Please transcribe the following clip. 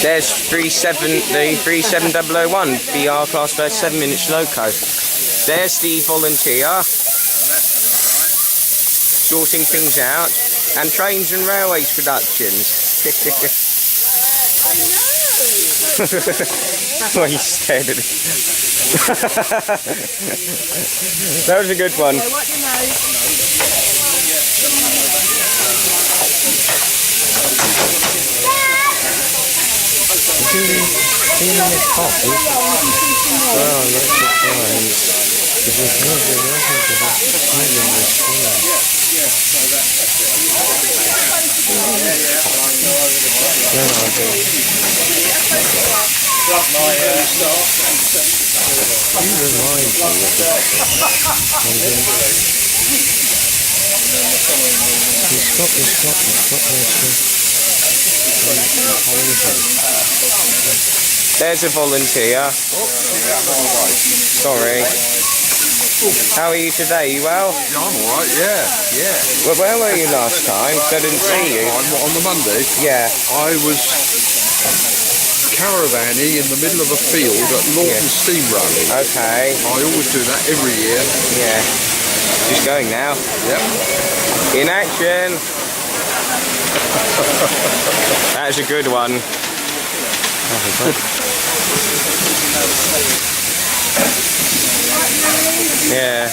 There's the 37001 BR class first 7 minutes loco. There's the volunteer sorting things out, and Trains and Railways Productions. Oh, you stared at it. That was a good one. There's a volunteer. Sorry. How are you today? You well? Yeah, I'm alright, yeah. Well, where were you last time? 'Cause I didn't see you. On the Monday? Yeah. I was caravanning in the middle of a field at Lawton Steam Rally. Okay. I always do that every year. Yeah. Just going now. Yep. In action. That's a good one. Yeah.